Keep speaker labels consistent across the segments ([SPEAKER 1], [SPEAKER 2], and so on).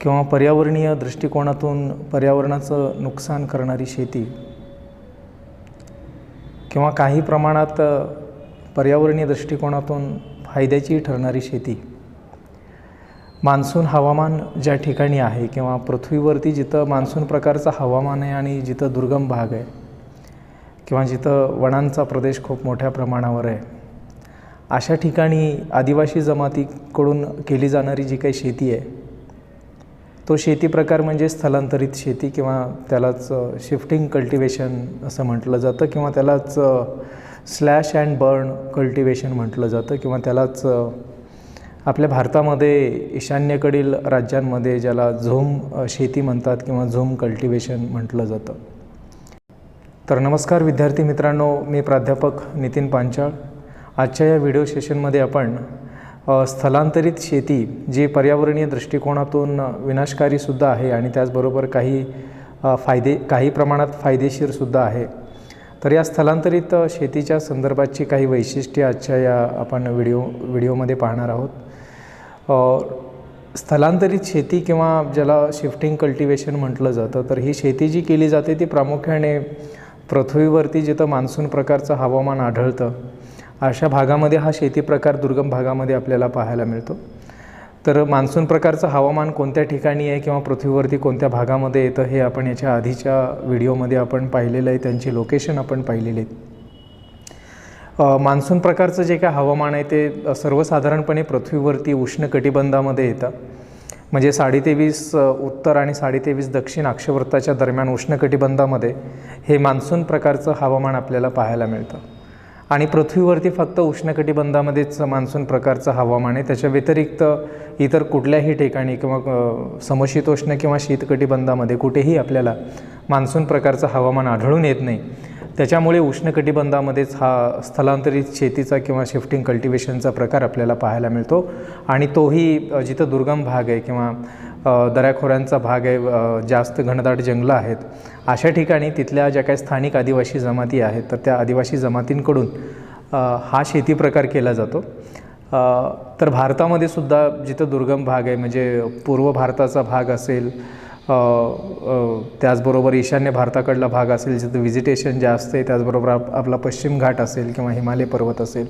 [SPEAKER 1] किंवा पर्यावरणीय दृष्टिकोनातून पर्यावरणाचं नुकसान करणारी शेती किंवा काही प्रमाणात पर्यावरणीय दृष्टिकोनातून फायद्याची ठरणारी शेती, मान्सून हवामान ज्या ठिकाणी आहे किंवा पृथ्वीवरती जिथं मान्सून प्रकारचं हवामान आहे आणि जिथं दुर्गम भाग आहे किंवा जिथं वनांचा प्रदेश खूप मोठ्या प्रमाणावर आहे, अशा ठिकाणी आदिवासी जमातीकडून केली जाणारी जी काही शेती आहे तो शेती प्रकार म्हणजे स्थलांतरित शेती किंवा त्यालाच शिफ्टिंग कल्टिवेशन असं म्हटलं जातं किंवा त्यालाच स्लॅश अँड बर्न कल्टिवेशन म्हटलं जातं किंवा त्यालाच आपल्या भारतामध्ये ईशान्येकडील राज्यांमध्ये ज्याला झूम शेती म्हणतात किंवा झूम कल्टिवेशन म्हटलं जातं. तर नमस्कार विद्यार्थी मित्रांनो, मी प्राध्यापक नितीन पांचाळ. आजच्या या व्हिडिओ सेशनमध्ये आपण स्थलांतरित शेती जी पर्यावरणीय दृष्टिकोनातून विनाशकारीसुद्धा आहे आणि त्याचबरोबर काही प्रमाणात फायदेशीरसुद्धा आहे, तर या स्थलांतरित शेतीच्या संदर्भातची काही वैशिष्ट्ये आजच्या या आपण व्हिडिओमध्ये पाहणार आहोत. स्थलांतरित शेती किंवा ज्याला शिफ्टिंग कल्टिवेशन म्हटलं जातं, तर ही शेती जी केली जाते ती प्रामुख्याने पृथ्वीवरती जिथं मान्सून प्रकारचं हवामान आढळतं अशा भागामध्ये हा शेती प्रकार दुर्गम भागामध्ये आपल्याला पाहायला मिळतो. तर मान्सून प्रकारचं हवामान कोणत्या ठिकाणी आहे किंवा पृथ्वीवरती कोणत्या भागामध्ये येतं हे आपण याच्या आधीच्या व्हिडिओमध्ये आपण पाहिलेलं आहे, त्यांची लोकेशन आपण पाहिलेली आहेत. मान्सून प्रकारचं जे काय हवामान आहे ते सर्वसाधारणपणे पृथ्वीवरती उष्णकटिबंधामध्ये येतं, म्हणजे 23.5 उत्तर आणि 23.5 दक्षिण अक्षवृत्ताच्या दरम्यान उष्णकटिबंधामध्ये हे मान्सून प्रकारचं हवामान आपल्याला पाहायला मिळतं. आणि पृथ्वीवरती फक्त उष्णकटिबंधामध्येच मान्सून प्रकारचं हवामान आहे. त्याच्या व्यतिरिक्त इतर कुठल्याही ठिकाणी किंवा समशीतोष्ण किंवा शीतकटिबंधामध्ये कुठेही आपल्याला मान्सून प्रकारचं हवामान आढळून येत नाही. त्याच्यामुळे उष्णकटिबंधामध्येच हा स्थलांतरित शेतीचा किंवा शिफ्टिंग कल्टिवेशनचा प्रकार आपल्याला पाहायला मिळतो आणि तोही जिथं दुर्गम भाग आहे किंवा दऱ्याखोऱ्यांचा भाग आहे, जास्त घनदाट जंगलं आहेत, अशा ठिकाणी तिथल्या ज्या काही स्थानिक आदिवासी जमाती आहेत तर त्या आदिवासी जमातींकडून हा शेती प्रकार केला जातो. तर भारतामध्ये सुद्धा जिथं दुर्गम भाग आहे, म्हणजे पूर्व भारताचा भाग असेल, त्याचबरोबर ईशान्य भारताकडला भाग असेल जिथं व्हिजिटेशन जास्त आहे, त्याचबरोबर आपला पश्चिम घाट असेल किंवा हिमालय पर्वत असेल,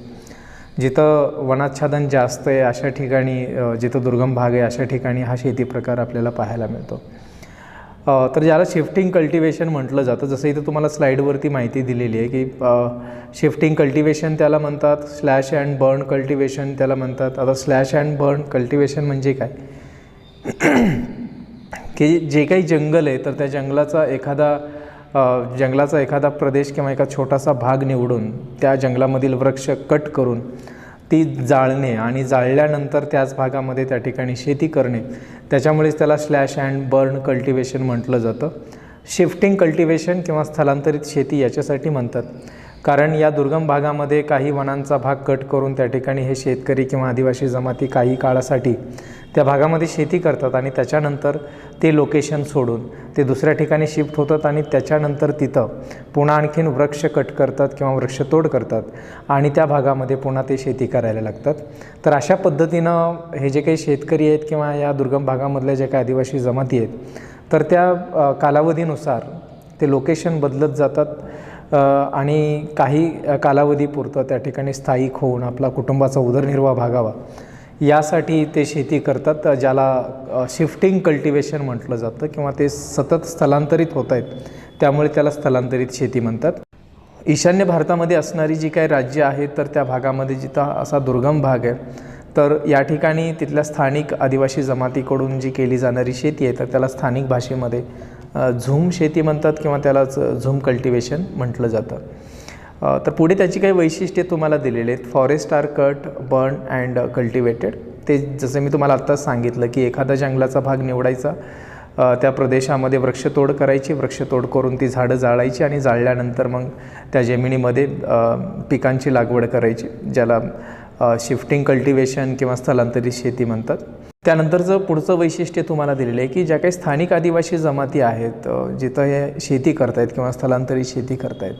[SPEAKER 1] जिथं वनाच्छादन जास्त आहे अशा ठिकाणी, जिथं दुर्गम भाग आहे अशा ठिकाणी हा शेती प्रकार आपल्याला पाहायला मिळतो. तर ज्याला शिफ्टिंग कल्टिवेशन म्हटलं जातं, जसं इथं तुम्हाला स्लाईडवरती माहिती दिलेली आहे की शिफ्टिंग कल्टिवेशन त्याला म्हणतात, स्लॅश अँड बर्न कल्टिवेशन त्याला म्हणतात. आता स्लॅश अँड बर्न कल्टिवेशन म्हणजे काय की जे काही जंगल आहे तर त्या जंगलाचा एखादा प्रदेश किंवा एका छोटासा भाग निवडून त्या जंगलामधील वृक्ष कट करून ती जाळणे आणि जाळल्यानंतर त्याच भागामध्ये त्या ठिकाणी शेती करणे, त्याच्यामुळेच त्याला स्लॅश अँड बर्न कल्टिवेशन म्हटलं जातं. शिफ्टिंग कल्टिवेशन किंवा स्थलांतरित शेती याच्यासाठी म्हणतात कारण या दुर्गम भागामध्ये काही वनांचा भाग कट करून त्या ठिकाणी हे शेतकरी किंवा आदिवासी जमाती काही काळासाठी त्या भागामध्ये शेती करतात आणि त्याच्यानंतर ते लोकेशन सोडून ते दुसऱ्या ठिकाणी शिफ्ट होतात आणि त्याच्यानंतर तिथं पुन्हा आणखीन वृक्ष कट करतात किंवा वृक्षतोड करतात आणि त्या भागामध्ये पुन्हा ते शेती करायला लागतात. तर अशा पद्धतीनं हे जे काही शेतकरी आहेत किंवा या दुर्गम भागामधल्या ज्या काही आदिवासी जमाती आहेत तर त्या कालावधीनुसार ते लोकेशन बदलत जातात आणि काही कालावधीपुरतं त्या ठिकाणी स्थायिक होऊन आपला कुटुंबाचा उदरनिर्वाह भागावा यासाठी ते शेती करतात, ज्याला शिफ्टिंग कल्टिवेशन म्हटलं जातं किंवा ते सतत स्थलांतरित होत आहेत त्यामुळे त्याला स्थलांतरित शेती म्हणतात. ईशान्य भारतामध्ये असणारी जी काही राज्य आहेत तर त्या भागामध्ये जिथं असा दुर्गम भाग आहे तर या ठिकाणी तिथल्या स्थानिक आदिवासी जमातीकडून जी केली जाणारी शेती आहे तर त्याला स्थानिक भाषेमध्ये झूम शेती म्हणतात किंवा त्यालाच झूम कल्टिवेशन म्हटलं जातं. तर पुढे त्याची काही वैशिष्ट्ये तुम्हाला दिलेली आहेत. Forest are cut, burn and cultivated. ते जसं मी तुम्हाला आत्ताच सांगितलं की एखादा जंगलाचा भाग निवडायचा, त्या प्रदेशामध्ये वृक्षतोड करायची, वृक्षतोड करून ती झाडं जाळायची आणि जाळल्यानंतर मग त्या जमिनीमध्ये पिकांची लागवड करायची, ज्याला शिफ्टिंग कल्टिवेशन किंवा स्थलांतरित शेती म्हणतात. त्यानंतरचं पुढचं वैशिष्ट्य तुम्हाला दिलेलं आहे की ज्या काही स्थानिक आदिवासी जमाती आहेत जिथं हे शेती करतायत किंवा स्थलांतरित शेती करतायत,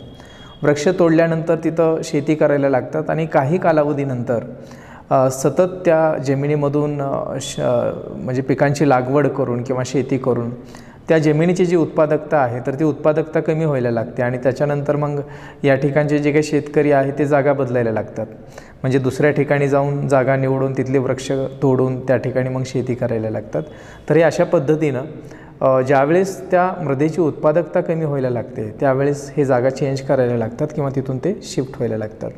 [SPEAKER 1] वृक्ष तोडल्यानंतर तिथं शेती करायला लागतात आणि काही कालावधीनंतर सतत त्या जमिनीमधून म्हणजे पिकांची लागवड करून किंवा शेती करून त्या जमिनीची जी उत्पादकता आहे तर ती उत्पादकता कमी व्हायला लागते आणि त्याच्यानंतर मग या ठिकाणचे जे काही शेतकरी आहे ते जागा बदलायला लागतात. म्हणजे दुसऱ्या ठिकाणी जाऊन जागा निवडून तिथले वृक्ष तोडून त्या ठिकाणी मग शेती करायला लागतात. तर हे अशा पद्धतीनं ज्यावेळेस त्या मृदेची उत्पादकता कमी व्हायला लागते त्यावेळेस हे जागा चेंज करायला लागतात किंवा तिथून ते शिफ्ट व्हायला लागतात.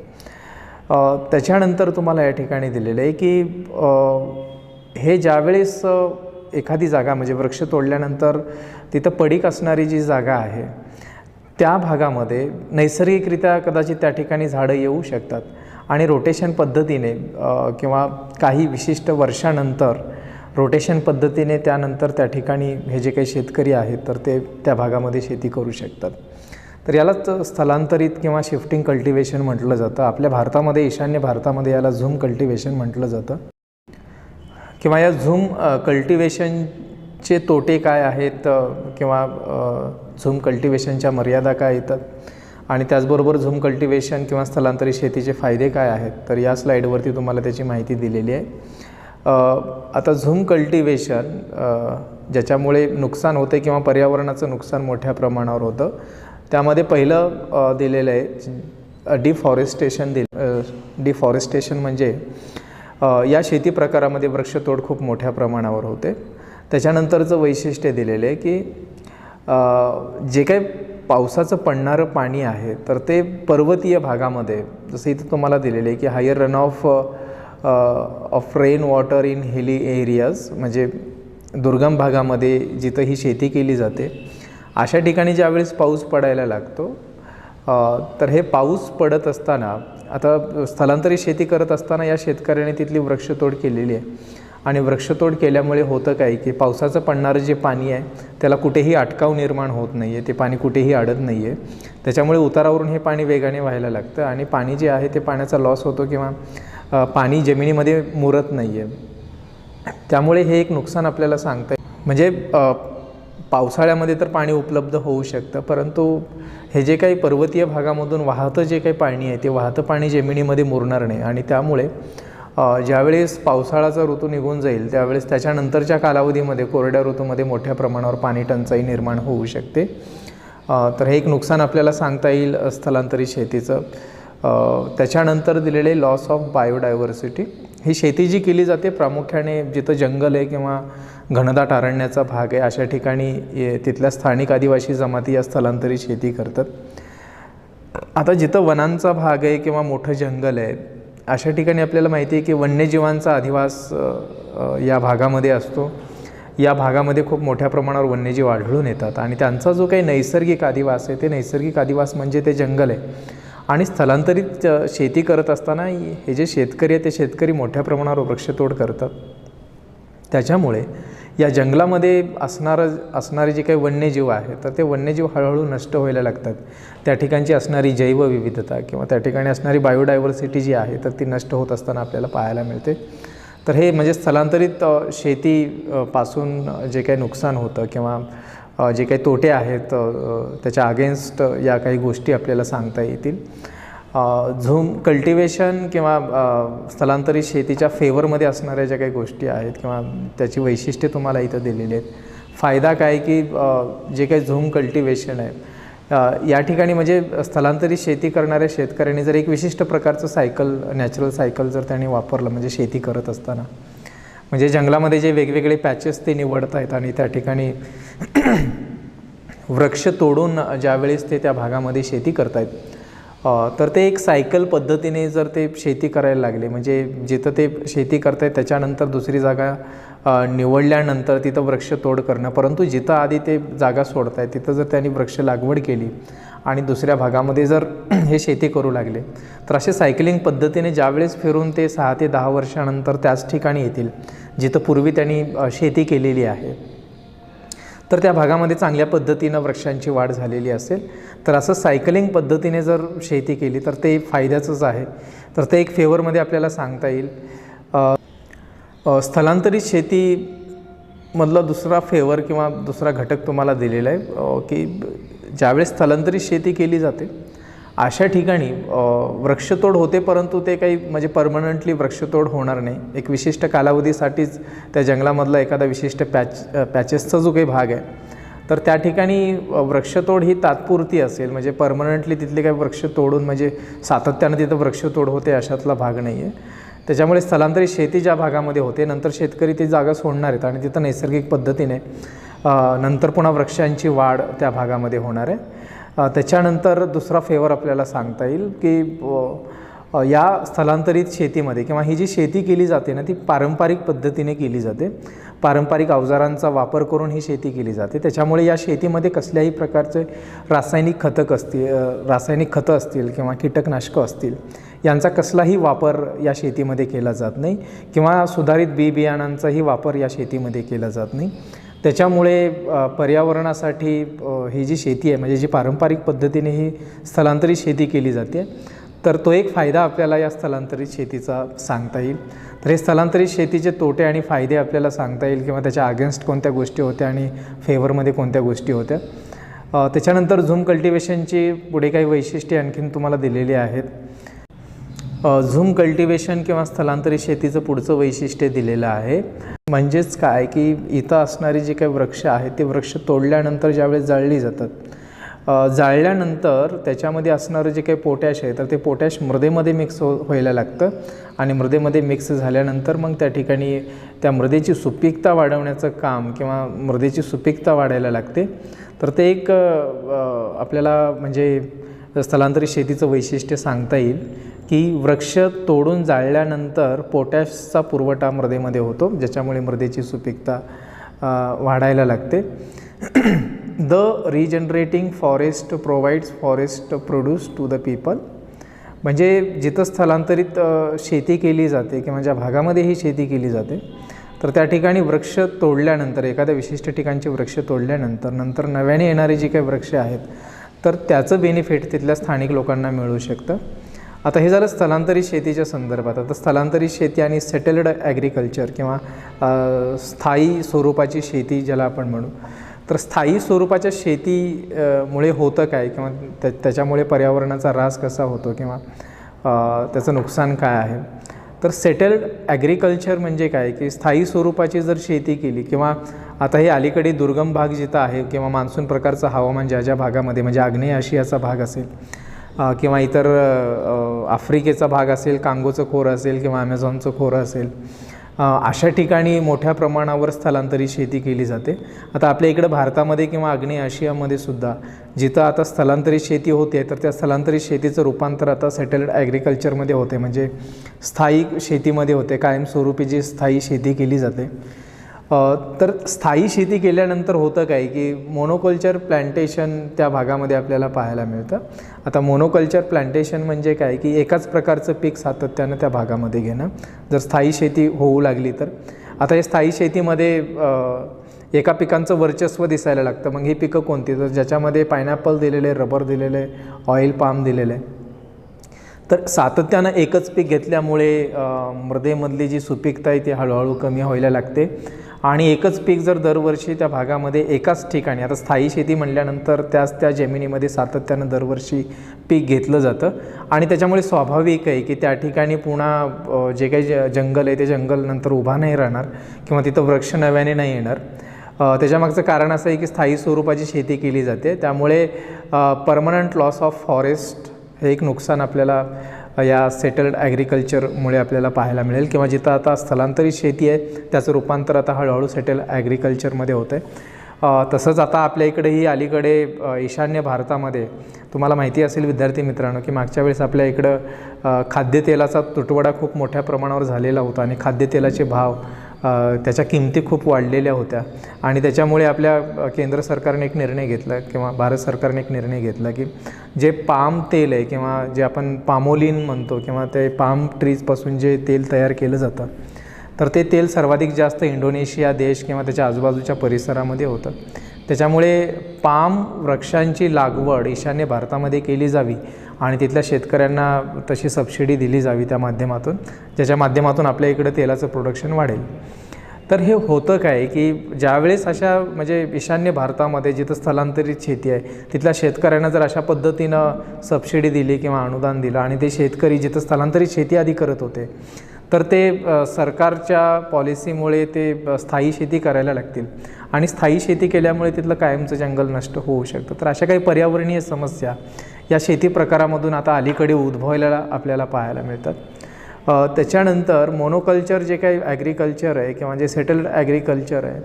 [SPEAKER 1] त्याच्यानंतर तुम्हाला या ठिकाणी दिलेलं आहे की हे ज्यावेळेस एखादी जागा म्हणजे वृक्ष तोडल्यानंतर तिथं पडीक असणारी जी जागा आहे त्या भागामध्ये नैसर्गिकरित्या कदाचित त्या ठिकाणी झाडं येऊ शकतात आणि रोटेशन पद्धतीने किंवा काही विशिष्ट वर्षानंतर रोटेशन पद्धतीने त्यानंतर त्या ठिकाणी हे जे काही शेतकरी आहेत तर ते त्या भागामध्ये शेती करू शकतात. तर यालाच स्थलांतरित किंवा शिफ्टिंग कल्टिवेशन म्हटलं जातं. आपल्या भारतामध्ये ईशान्य भारतामध्ये याला झूम कल्टिवेशन म्हटलं जातं. किंवा या झूम कल्टिवेशनचे तोटे काय आहेत किंवा झूम कल्टिवेशनच्या मर्यादा काय येतात आणि त्याचबरोबर झूम कल्टिवेशन किंवा स्थलांतरित शेतीचे फायदे काय आहेत तर या स्लाईडवरती तुम्हाला त्याची माहिती दिलेली आहे. आता झूम कल्टिवेशन ज्याच्यामुळे नुकसान होते किंवा पर्यावरणाचं नुकसान मोठ्या प्रमाणावर होतं त्यामध्ये पहिलं दिलेलं आहे डिफॉरेस्टेशन. डिफॉरेस्टेशन म्हणजे या शेती प्रकारामध्ये वृक्षतोड खूप मोठ्या प्रमाणावर होते. त्याच्यानंतरचं वैशिष्ट्य दिलेलं आहे की जे काही पावसाचं पडणारं पाणी आहे तर ते पर्वतीय भागामध्ये जसं इथं तुम्हाला दिलेलं आहे की higher run off rain water in hilly areas म्हणजे दुर्गम भागामध्ये जिथं ही शेती केली जाते अशा ठिकाणी ज्यावेळेस पाऊस पडायला लागतो तर हे पाऊस पडत असताना आता स्थलांतरित शेती करत असताना या शेतकऱ्याने तिथली वृक्षतोड केलेली आहे आणि वृक्षतोड केल्यामुळे होतं काय की पावसाचं पडणारं जे पाणी आहे त्याला कुठेही अटकाव निर्माण होत नाही आहे, ते पाणी कुठेही अडत नाही आहे. त्याच्यामुळे उतारावरून हे पाणी वेगाने व्हायला लागतं आणि पाणी जे आहे ते पाण्याचा लॉस होतो किंवा पाणी जमिनीमध्ये मुरत नाही आहे. त्यामुळे हे एक नुकसान आपल्याला सांगता येईल. म्हणजे पावसाळ्यामध्ये तर पाणी उपलब्ध होऊ शकतं परंतु हे जे काही पर्वतीय भागामधून वाहतं जे काही पाणी आहे ते वाहतं पाणी जमिनीमध्ये मुरणार नाही आणि त्यामुळे ज्यावेळेस पावसाळ्याचा ऋतू निघून जाईल त्यावेळेस त्याच्यानंतरच्या कालावधीमध्ये कोरड्या ऋतूमध्ये मोठ्या प्रमाणावर पाणी टंचाई निर्माण होऊ शकते. तर हे एक नुकसान आपल्याला सांगता येईल स्थलांतरित शेतीचं. त्याच्यानंतर दिलेले लॉस ऑफ बायोडायव्हर्सिटी. ही शेती जी केली जाते प्रामुख्याने जिथं जंगल आहे किंवा घनदाट अरण्याचा भाग आहे अशा ठिकाणी तिथल्या स्थानिक आदिवासी जमाती या स्थलांतरित शेती करतात. आता जिथं वनांचा भाग आहे किंवा मोठं जंगल आहे अशा ठिकाणी आपल्याला माहिती आहे की वन्यजीवांचा अधिवास या भागामध्ये असतो. या भागामध्ये खूप मोठ्या प्रमाणावर वन्यजीव आढळून येतात आणि त्यांचा जो काही नैसर्गिक अधिवास आहे ते नैसर्गिक अधिवास म्हणजे ते जंगल आहे. आणि स्थलांतरित शेती करत असताना हे जे शेतकरी आहे ते शेतकरी मोठ्या प्रमाणावर वृक्षतोड करतात. त्याच्यामुळे या जंगलामध्ये असणारे जे काही वन्यजीव आहे तर ते वन्यजीव हळूहळू नष्ट व्हायला लागतात. त्या ठिकाणची असणारी जैवविविधता किंवा त्या ठिकाणी असणारी बायोडायव्हर्सिटी जी आहे तर ती नष्ट होत असताना आपल्याला पाहायला मिळते. तर हे म्हणजे स्थलांतरित शेतीपासून जे काही नुकसान होतं किंवा जे काही तोटे आहेत त्याच्या अगेन्स्ट या काही गोष्टी आपल्याला सांगता येतील. झूम कल्टिवेशन किंवा स्थलांतरित शेतीच्या फेवरमध्ये असणाऱ्या ज्या काही गोष्टी आहेत किंवा त्याची वैशिष्ट्ये तुम्हाला इथं दिलेली आहेत. फायदा काय की जे काही झूम कल्टिवेशन आहे या ठिकाणी म्हणजे स्थलांतरित शेती करणाऱ्या शेतकऱ्यांनी जर एक विशिष्ट प्रकारचं सायकल नॅचरल सायकल जर त्यांनी वापरलं म्हणजे शेती करत असताना म्हणजे जंगलामध्ये जे वेगवेगळे पॅचेस ते निवडत आहेत आणि त्या ठिकाणी वृक्ष तोडून ज्यावेळेस ते त्या भागामध्ये शेती करत आहेत तर ते एक सायकल पद्धतीने जर ते शेती करायला लागले म्हणजे जिथं ते शेती करत आहेत त्याच्यानंतर दुसरी जागा निवडल्यानंतर तिथं वृक्ष तोड करणं परंतु जिथं आधी ते जागा सोडत आहेत तिथं जर त्यांनी वृक्ष लागवड केली आणि दुसऱ्या भागामध्ये जर हे शेती करू लागले तर असे सायकलिंग पद्धतीने ज्यावेळेस फिरून ते 6 ते 10 वर्षानंतर त्याच ठिकाणी येतील जिथं पूर्वी त्यांनी शेती केलेली आहे तर त्या भागामध्ये चांगल्या पद्धतीनं वृक्षांची वाढ झालेली असेल. तर असं सायकलिंग पद्धतीने जर शेती केली तर ते फायद्याचंच आहे. तर ते एक फेवरमध्ये आपल्याला सांगता येईल. स्थलांतरित शेतीमधला दुसरा फेवर किंवा दुसरा घटक तुम्हाला दिलेला आहे की ज्यावेळेस स्थलांतरित शेती केली जाते अशा ठिकाणी वृक्षतोड होते, परंतु ते काही म्हणजे परमनंटली वृक्षतोड होणार नाही. एक विशिष्ट कालावधीसाठीच त्या जंगलामधला एखादा विशिष्ट पॅचेसचा जो काही भाग आहे तर त्या ठिकाणी वृक्षतोड ही तात्पुरती असेल, म्हणजे परमनंटली तिथले काही वृक्ष तोडून म्हणजे सातत्यानं तिथं वृक्षतोड होते अशातला भाग नाही आहे. त्याच्यामुळे स्थलांतरित शेती ज्या भागामध्ये होते नंतर शेतकरी ती जागा सोडणार आहेत आणि तिथं नैसर्गिक पद्धतीने नंतर पुन्हा वृक्षांची वाढ त्या भागामध्ये होणार आहे. त्याच्यानंतर दुसरा फेवर आपल्याला सांगता येईल की या स्थलांतरित शेतीमध्ये किंवा ही जी शेती केली जाते ना ती पारंपरिक पद्धतीने केली जाते. पारंपरिक अवजारांचा वापर करून ही शेती केली जाते. त्याच्यामुळे या शेतीमध्ये कसल्याही प्रकारचे रासायनिक खतं असतील किंवा कीटकनाशकं असतील यांचा कसलाही वापर या शेतीमध्ये केला जात नाही किंवा सुधारित बियाणांचाही वापर या शेतीमध्ये केला जात नाही. त्याच्यामुळे पर्यावरणासाठी ही जी शेती आहे म्हणजे जी पारंपरिक पद्धतीने ही स्थलांतरित शेती केली जाते तर तो एक फायदा आपल्याला या स्थलांतरित शेतीचा सांगता येईल. तर हे स्थलांतरित शेतीचे तोटे आणि फायदे आपल्याला सांगता येईल किंवा त्याच्या अगेन्स्ट कोणत्या गोष्टी होत्या आणि फेवरमध्ये कोणत्या गोष्टी होत्या. त्याच्यानंतर झूम कल्टिवेशनची पुढे काही वैशिष्ट्ये आणखीन तुम्हाला दिलेली आहेत. झूम कल्टिवेशन किंवा स्थलांतरित शेतीचं पुढचं वैशिष्ट्य दिलेलं आहे. म्हणजेच काय की इथं असणारी जी काही वृक्ष आहेत ते वृक्ष तोडल्यानंतर ज्यावेळेस जाळली जातात, जाळल्यानंतर त्याच्यामध्ये असणारं जे काही पोटॅश आहे तर ते पोटॅश मृदेमध्ये मिक्स व्हायला लागतं आणि मृदेमध्ये मिक्स झाल्यानंतर मग त्या ठिकाणी त्या मृदेची सुपीकता वाढवण्याचं काम किंवा मृदेची सुपीकता वाढायला लागते. तर ते एक आपल्याला म्हणजे स्थलांतरित शेतीचं वैशिष्ट्य सांगता येईल की वृक्ष तोडून जाळल्यानंतर पोटॅशचा पुरवठा मृदेमध्ये होतो ज्याच्यामुळे मृदेची सुपीकता वाढायला लागते. The regenerating forest provides forest produce to the people. म्हणजे जिथं स्थलांतरित शेती केली जाते किंवा ज्या भागामध्ये ही शेती केली जाते तर त्या ठिकाणी वृक्ष तोडल्यानंतर एखाद्या विशिष्ट ठिकाणचे वृक्ष तोडल्यानंतर नव्याने येणारे जे काही वृक्ष आहेत तर त्याचं बेनिफिट तिथल्या स्थानिक लोकांना मिळू शकतं. आता हे झालं स्थलांतरित शेतीच्या संदर्भात. आता स्थलांतरित शेती आणि सेटल्ड ॲग्रिकल्चर किंवा स्थायी स्वरूपाची शेती ज्याला आपण म्हणू, तर स्थायी स्वरूपाच्या शेतीमुळे होतं काय किंवा त्याच्यामुळे पर्यावरणाचा ऱ्हास कसा होतो किंवा त्याचं नुकसान काय आहे. तर सेटल्ड ॲग्रिकल्चर म्हणजे काय की स्थायी स्वरूपाची जर शेती केली किंवा आता हे अलीकडे दुर्गम भाग जिथं आहे किंवा मान्सून प्रकारचं हवामान ज्या ज्या भागामध्ये म्हणजे आग्नेय आशियाचा भाग असेल किंवा इतर आफ्रिकेचा भाग असेल, कांगोचं खोरं असेल किंवा ॲमेझॉनचं खोरं असेल, अशा ठिकाणी मोठ्या प्रमाणावर स्थलांतरित शेती केली जाते. आता आपल्या इकडं भारतामध्ये किंवा आग्नेय आशियामध्ये सुद्धा जिथं आता स्थलांतरित शेती होते तर त्या स्थलांतरित शेतीचं रूपांतर आता सेटल्ड ॲग्रिकल्चरमध्ये होते म्हणजे स्थायी शेतीमध्ये होते, कायमस्वरूपी जी स्थायी शेती केली जाते. तर स्थायी शेती केल्यानंतर होतं काय की मोनोकल्चर प्लांटेशन त्या भागामध्ये आपल्याला पाहायला मिळतं. आता मोनोकल्चर प्लांटेशन म्हणजे काय की एकाच प्रकारचं पीक सातत्यानं त्या भागामध्ये घेणं जर स्थायी शेती होऊ लागली तर. आता हे स्थायी शेतीमध्ये एका पिकांचं वर्चस्व दिसायला लागतं. मग ही पिकं कोणती, तर ज्याच्यामध्ये पायनॅपल दिलेलं आहे, रबर दिलेलं आहे, ऑइल पाम दिलेलं आहे. तर सातत्यानं एकच पीक घेतल्यामुळे मृदेमधली जी सुपीकता आहे ती हळूहळू कमी व्हायला लागते आणि एकच पीक जर दरवर्षी त्या भागामध्ये एकाच ठिकाणी, आता स्थायी शेती म्हटल्यानंतर त्या जमिनीमध्ये सातत्यानं दरवर्षी पीक घेतलं जातं आणि त्याच्यामुळे स्वाभाविक आहे की त्या ठिकाणी पुन्हा जे काही जंगल आहे ते जंगल नंतर उभा नाही राहणार किंवा तिथं वृक्ष नव्याने नाही येणार. त्याच्यामागचं कारण असं आहे की स्थायी स्वरूपाची शेती केली जाते त्यामुळे परमनंट लॉस ऑफ फॉरेस्ट हे एक नुकसान आपल्याला या सेटल्ड ॲग्रिकल्चरमुळे आपल्याला पाहायला मिळेल किंवा जिथं आता स्थलांतरित शेती आहे त्याचं रूपांतर आता हळूहळू सेटल्ड ॲग्रिकल्चरमध्ये होतं आहे. तसंच आता आपल्या इकडेही अलीकडे ईशान्य भारतामध्ये तुम्हाला माहिती असेल विद्यार्थी मित्रांनो की मागच्या वेळेस आपल्या इकडं खाद्यतेलाचा तुटवडा खूप मोठ्या प्रमाणावर झालेला होता आणि खाद्यतेलाचे भाव त्याच्या किमती खूप वाढलेल्या होत्या आणि त्याच्यामुळे आपल्या केंद्र सरकारने एक निर्णय घेतला किंवा भारत सरकारने एक निर्णय घेतला की जे पाम तेल आहे किंवा जे आपण पामोलिन म्हणतो किंवा ते पाम ट्रीजपासून जे तेल तयार केलं जातं तर ते तेल सर्वाधिक जास्त इंडोनेशिया देश किंवा त्याच्या आजूबाजूच्या परिसरामध्ये होतं. त्याच्यामुळे पाम वृक्षांची लागवड ईशान्य भारतामध्ये केली जावी आणि तिथल्या शेतकऱ्यांना तशी सबसिडी दिली जावी त्या माध्यमातून, ज्याच्या माध्यमातून आपल्या इकडं तेलाचं प्रोडक्शन वाढेल. तर हे होतं काय की ज्यावेळेस अशा म्हणजे ईशान्य भारतामध्ये जिथं स्थलांतरित शेती आहे तिथल्या शेतकऱ्यांना जर अशा पद्धतीनं सबसिडी दिली किंवा अनुदान दिलं आणि ते शेतकरी जिथं स्थलांतरित शेती आधी करत होते तर ते सरकारच्या पॉलिसीमुळे ते स्थायी शेती करायला लागतील आणि स्थायी शेती केल्यामुळे तिथलं कायमचं जंगल नष्ट होऊ शकतं. तर अशा काही पर्यावरणीय समस्या या शेती प्रकारामधून आता अलीकडे उद्भवायला आपल्याला पाहायला मिळतात. त्याच्यानंतर मोनोकल्चर जे काही ॲग्रिकल्चर आहे किंवा जे सेटल्ड ॲग्रिकल्चर आहे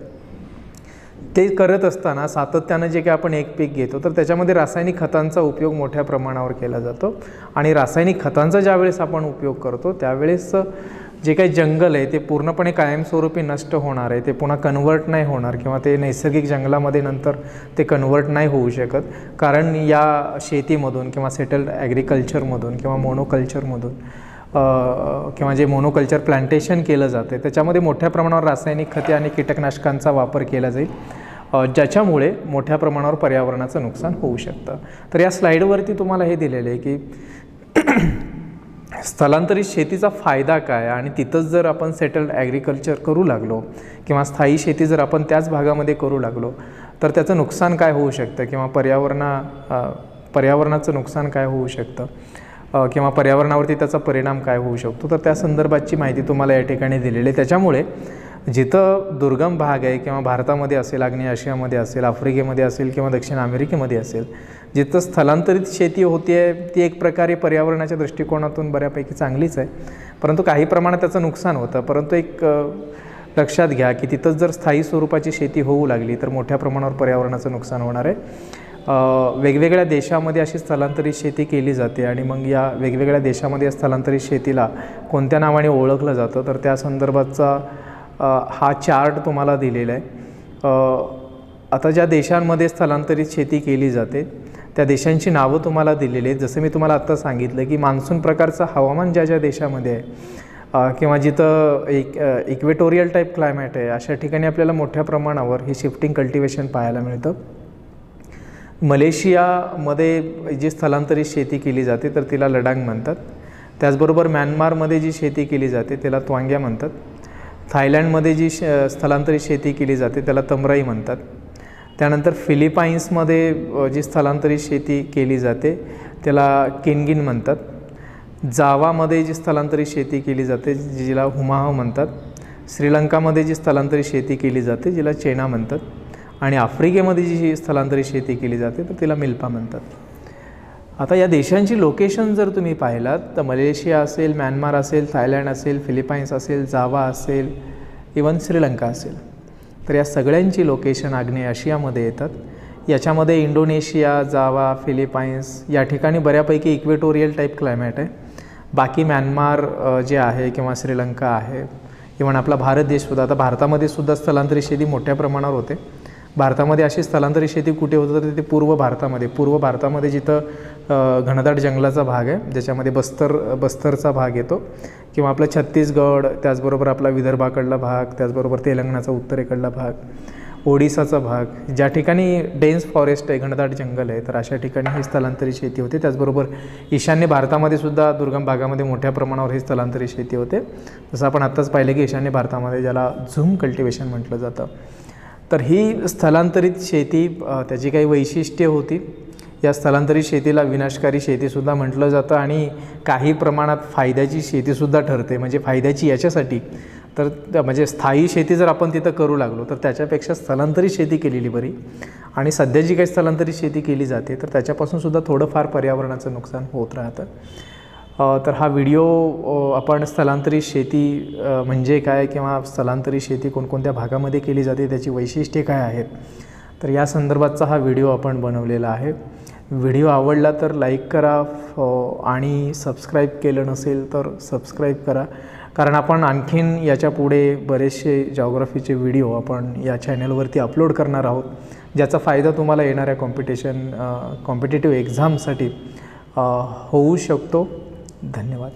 [SPEAKER 1] ते करत असताना सातत्यानं जे काही आपण एक पीक घेतो तर त्याच्यामध्ये रासायनिक खतांचा उपयोग मोठ्या प्रमाणावर केला जातो आणि रासायनिक खतांचा ज्यावेळेस आपण उपयोग करतो त्यावेळेस जे काही जंगल आहे ते पूर्णपणे कायमस्वरूपी नष्ट होणार आहे, ते पुन्हा कन्वर्ट नाही होणार किंवा ते नैसर्गिक जंगलामध्ये नंतर ते कन्वर्ट नाही होऊ शकत. कारण या शेतीमधून किंवा सेटल्ड ॲग्रिकल्चरमधून किंवा मोनोकल्चरमधून किंवा जे मोनोकल्चर प्लांटेशन केलं जातं त्याच्यामध्ये मोठ्या प्रमाणावर रासायनिक खते आणि कीटकनाशकांचा वापर केला जाईल, ज्याच्यामुळे मोठ्या प्रमाणावर पर्यावरणाचं नुकसान होऊ शकतं. तर या स्लाईडवरती तुम्हाला हे दिलेलं आहे की स्थलांतरित शेतीचा फायदा काय आणि तिथंच जर आपण सेटल्ड ॲग्रिकल्चर करू लागलो किंवा स्थायी शेती जर आपण त्याच भागामध्ये करू लागलो तर त्याचं नुकसान काय होऊ शकतं किंवा पर्यावरणाचं नुकसान काय होऊ शकतं किंवा पर्यावरणावरती त्याचा परिणाम काय होऊ शकतो. तर त्या संदर्भाची माहिती तुम्हाला या ठिकाणी दिलेली आहे. त्याच्यामुळे जिथं दुर्गम भाग आहे किंवा भारतामध्ये असेल, आग्नेय आशियामध्ये असेल, आफ्रिकेमध्ये असेल किंवा दक्षिण अमेरिकेमध्ये असेल, जिथं स्थलांतरित शेती होती आहे ती एक प्रकारे पर्यावरणाच्या दृष्टिकोनातून बऱ्यापैकी चांगलीच आहे, परंतु काही प्रमाणात त्याचं नुकसान होतं. परंतु एक लक्षात घ्या की तिथंच जर स्थायी स्वरूपाची शेती होऊ लागली तर मोठ्या प्रमाणावर पर्यावरणाचं नुकसान होणार आहे. वेगवेगळ्या देशामध्ये अशी स्थलांतरित शेती केली जाते आणि मग या वेगवेगळ्या देशामध्ये स्थलांतरित शेतीला कोणत्या नावाने ओळखलं जातं तर त्या संदर्भाचा हा चार्ट तुम्हाला दिलेला आहे. आता ज्या देशांमध्ये स्थलांतरित शेती केली जाते त्या देशांची नावं तुम्हाला दिलेली आहेत. जसं मी तुम्हाला आत्ता सांगितलं की मान्सून प्रकारचं हवामान ज्या ज्या देशामध्ये आहे किंवा जिथं इक्वेटोरियल टाईप क्लायमेट आहे अशा ठिकाणी आपल्याला मोठ्या प्रमाणावर ही शिफ्टिंग कल्टिवेशन पाहायला मिळतं. मलेशियामध्ये जी स्थलांतरित शेती केली जाते तर तिला लडांग म्हणतात. त्याचबरोबर म्यानमारमध्ये जी शेती केली जाते त्याला त्वांग्या म्हणतात. थायलंडमध्ये जी स्थलांतरित शेती केली जाते त्याला तमराई म्हणतात. त्यानंतर फिलिपाईन्समध्ये जी स्थलांतरित शेती केली जाते त्याला किनगिन म्हणतात. जावामध्ये जी स्थलांतरित शेती केली जाते जिला हुमाह म्हणतात. श्रीलंकामध्ये जी स्थलांतरित शेती केली जाते जिला चेना म्हणतात आणि आफ्रिकेमध्ये जी स्थलांतरित शेती केली जाते तर तिला मिल्पा म्हणतात. आता या देशांची लोकेशन जर तुम्ही पाहिलात तर मलेशिया असेल, म्यानमार असेल, थायलंड असेल, फिलिपाईन्स असेल, जावा असेल, इवन श्रीलंका असेल, तर या सगळ्यांची लोकेशन आग्नेय आशियामध्ये येतात. याच्यामध्ये इंडोनेशिया, जावा, फिलिपाईन्स या ठिकाणी बऱ्यापैकी इक्वेटोरियल टाईप क्लायमेट आहे. बाकी म्यानमार जे आहे किंवा श्रीलंका आहे, इवन आपला भारत देशसुद्धा, आता भारतामध्ये सुद्धा स्थलांतरित शेती मोठ्या प्रमाणावर होते. भारतामध्ये अशी स्थलांतरित शेती कुठे होतं तर ते पूर्व भारतामध्ये जिथं घनदाट जंगलाचा भाग आहे ज्याच्यामध्ये बस्तरचा भाग येतो किंवा आपला छत्तीसगड, त्याचबरोबर आपला विदर्भाकडला भाग, त्याचबरोबर तेलंगणाचा उत्तरेकडला भाग, ओडिसाचा भाग, ज्या ठिकाणी डेन्स फॉरेस्ट आहे, घनदाट जंगल आहे, तर अशा ठिकाणी ही स्थलांतरित शेती होते. त्याचबरोबर ईशान्य भारतामध्ये सुद्धा दुर्गम भागामध्ये मोठ्या प्रमाणावर ही स्थलांतरित शेती होते. जसं आपण आत्ताच पाहिलं की ईशान्य भारतामध्ये ज्याला झूम कल्टिवेशन म्हटलं जातं. तर ही स्थलांतरित शेती त्याची काही वैशिष्ट्ये होती. या स्थलांतरित शेतीला विनाशकारी शेतीसुद्धा म्हटलं जातं आणि काही प्रमाणात फायद्याची शेतीसुद्धा ठरते. म्हणजे फायद्याची याच्यासाठी तर म्हणजे स्थायी शेती जर आपण तिथं करू लागलो तर त्याच्यापेक्षा स्थलांतरित शेती केलेली बरी. आणि सध्या जी काही स्थलांतरित शेती केली जाते तर त्याच्यापासूनसुद्धा थोडंफार पर्यावरणाचं नुकसान होत राहतं. तर हा व्हिडिओ आपण स्थलांतरित शेती म्हणजे काय किंवा स्थलांतरित शेती कोणकोणत्या भागामध्ये केली जाते त्याची वैशिष्ट्ये काय आहेत तर या संदर्भातचा हा व्हिडिओ आपण बनवलेला आहे. व्हिडिओ आवडला तर लाईक करा आणि सबस्क्राईब केलं नसेल तर सबस्क्राईब करा, कारण आपण आणखीन याच्या पुढे बरेचसे जॉग्राफीचे व्हिडिओ आपण या चॅनलवरती अपलोड करणार आहोत, ज्याचा फायदा तुम्हाला येणाऱ्या कॉम्पिटिटिव्ह एक्झामसाठी होऊ शकतो. धन्यवाद.